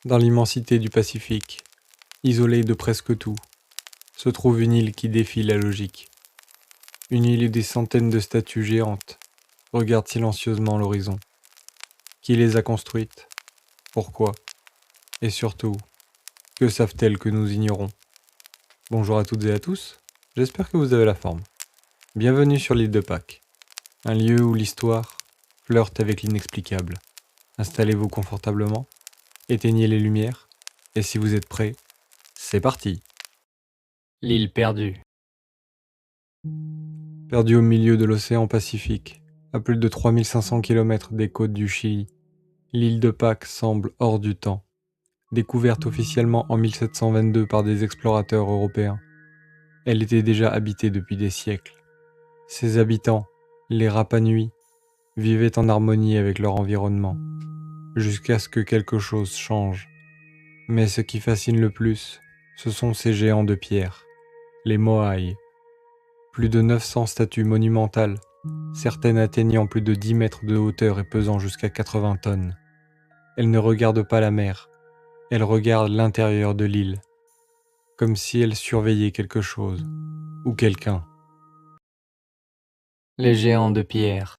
Dans l'immensité du Pacifique, isolée de presque tout, se trouve une île qui défie la logique. Une île où des centaines de statues géantes regardent silencieusement l'horizon. Qui les a construites? Pourquoi? Et surtout, que savent-elles que nous ignorons? Bonjour à toutes et à tous, j'espère que vous avez la forme. Bienvenue sur l'île de Pâques, un lieu où l'histoire flirte avec l'inexplicable. Installez-vous confortablement, éteignez les lumières, et si vous êtes prêts, c'est parti! L'île perdue. Perdue au milieu de l'océan Pacifique, à plus de 3500 km des côtes du Chili, l'île de Pâques semble hors du temps. Découverte officiellement en 1722 par des explorateurs européens, elle était déjà habitée depuis des siècles. Ses habitants, les Rapa Nui, vivaient en harmonie avec leur environnement, jusqu'à ce que quelque chose change. Mais ce qui fascine le plus, ce sont ces géants de pierre, les Moai. Plus de 900 statues monumentales, certaines atteignant plus de 10 mètres de hauteur et pesant jusqu'à 80 tonnes. Elles ne regardent pas la mer, elles regardent l'intérieur de l'île, comme si elles surveillaient quelque chose, ou quelqu'un. Les géants de pierre.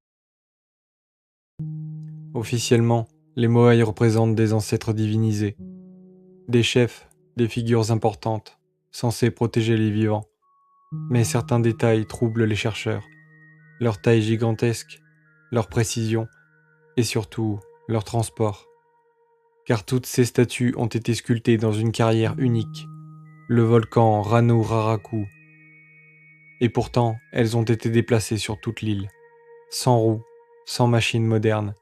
Officiellement, les Moai représentent des ancêtres divinisés, des chefs, des figures importantes, censées protéger les vivants. Mais certains détails troublent les chercheurs, leur taille gigantesque, leur précision, et surtout leur transport. Car toutes ces statues ont été sculptées dans une carrière unique, le volcan Rano Raraku. Et pourtant, elles ont été déplacées sur toute l'île, sans roues, sans machines modernes.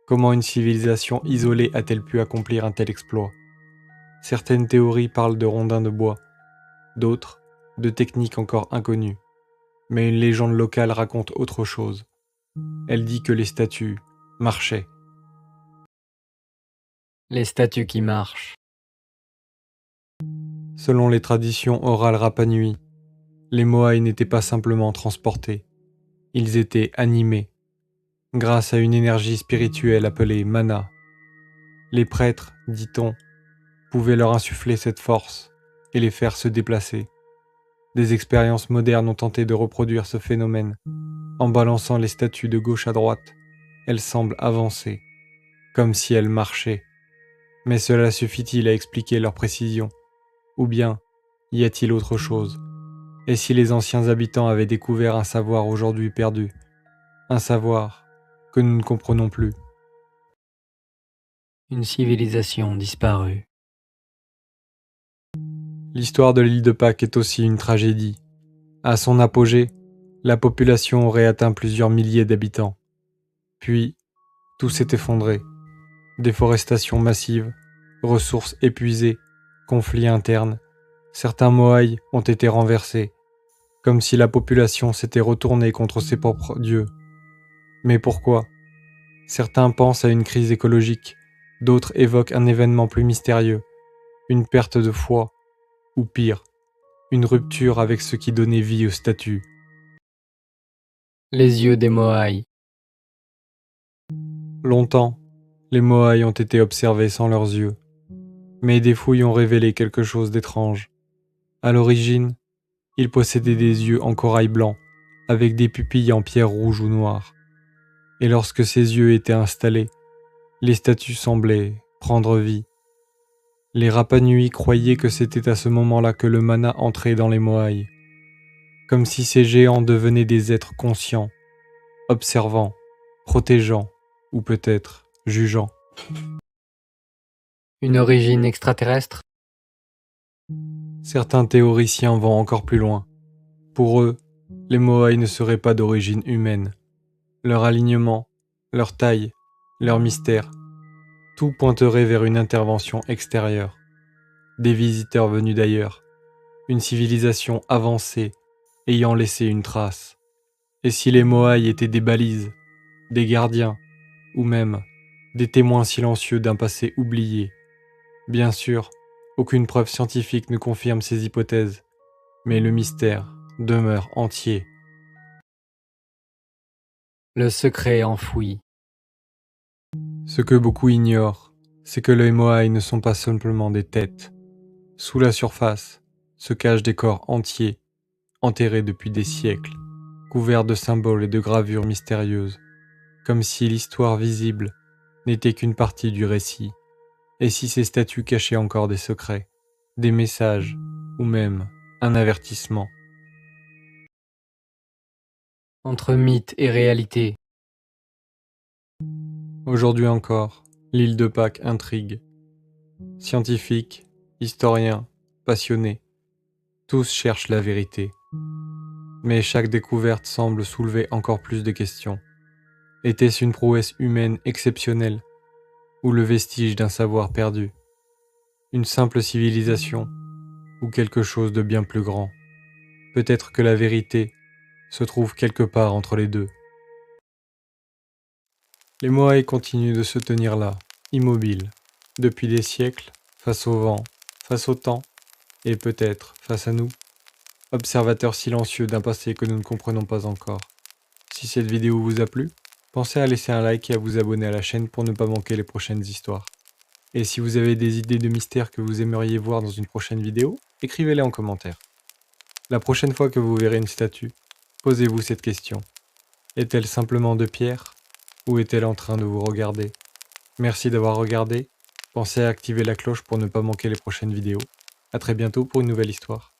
Comment une civilisation isolée a-t-elle pu accomplir un tel exploit? Certaines théories parlent de rondins de bois, d'autres, de techniques encore inconnues. Mais une légende locale raconte autre chose. Elle dit que les statues marchaient. Les statues qui marchent. Selon les traditions orales Rapa Nui, les Moai n'étaient pas simplement transportés, ils étaient animés, grâce à une énergie spirituelle appelée mana. Les prêtres, dit-on, pouvaient leur insuffler cette force et les faire se déplacer. Des expériences modernes ont tenté de reproduire ce phénomène. En balançant les statues de gauche à droite, elles semblent avancer, comme si elles marchaient. Mais cela suffit-il à expliquer leur précision? Ou bien, y a-t-il autre chose? Et si les anciens habitants avaient découvert un savoir aujourd'hui perdu? Un savoir que nous ne comprenons plus. Une civilisation disparue. L'histoire de l'île de Pâques est aussi une tragédie. À son apogée, la population aurait atteint plusieurs milliers d'habitants. Puis, tout s'est effondré. Déforestation massive, ressources épuisées, conflits internes. Certains Moai ont été renversés, comme si la population s'était retournée contre ses propres dieux. Mais pourquoi? Certains pensent à une crise écologique, d'autres évoquent un événement plus mystérieux, une perte de foi, ou pire, une rupture avec ce qui donnait vie aux statues. Les yeux des Moai. Longtemps, les Moai ont été observés sans leurs yeux, mais des fouilles ont révélé quelque chose d'étrange. À l'origine, ils possédaient des yeux en corail blanc, avec des pupilles en pierre rouge ou noire. Et lorsque ces yeux étaient installés, les statues semblaient prendre vie. Les Rapa Nui croyaient que c'était à ce moment-là que le mana entrait dans les Moai, comme si ces géants devenaient des êtres conscients, observants, protégeants, ou peut-être jugeants. Une origine extraterrestre. Certains théoriciens vont encore plus loin. Pour eux, les Moai ne seraient pas d'origine humaine. Leur alignement, leur taille, leur mystère, tout pointerait vers une intervention extérieure. Des visiteurs venus d'ailleurs, une civilisation avancée ayant laissé une trace. Et si les Moai étaient des balises, des gardiens, ou même des témoins silencieux d'un passé oublié? Bien sûr, aucune preuve scientifique ne confirme ces hypothèses, mais le mystère demeure entier. Le secret enfoui. Ce que beaucoup ignorent, c'est que les Moai ne sont pas simplement des têtes. Sous la surface se cachent des corps entiers, enterrés depuis des siècles, couverts de symboles et de gravures mystérieuses, comme si l'histoire visible n'était qu'une partie du récit, et si ces statues cachaient encore des secrets, des messages, ou même un avertissement. Entre mythe et réalité. Aujourd'hui encore, l'île de Pâques intrigue. Scientifiques, historiens, passionnés, tous cherchent la vérité. Mais chaque découverte semble soulever encore plus de questions. Était-ce une prouesse humaine exceptionnelle ou le vestige d'un savoir perdu? Une simple civilisation ou quelque chose de bien plus grand? Peut-être que la vérité se trouve quelque part entre les deux. Les Moai continuent de se tenir là, immobiles, depuis des siècles, face au vent, face au temps, et peut-être face à nous, observateurs silencieux d'un passé que nous ne comprenons pas encore. Si cette vidéo vous a plu, pensez à laisser un like et à vous abonner à la chaîne pour ne pas manquer les prochaines histoires. Et si vous avez des idées de mystères que vous aimeriez voir dans une prochaine vidéo, écrivez-les en commentaire. La prochaine fois que vous verrez une statue, posez-vous cette question. Est-elle simplement de pierre ou est-elle en train de vous regarder? Merci d'avoir regardé. Pensez à activer la cloche pour ne pas manquer les prochaines vidéos. À très bientôt pour une nouvelle histoire.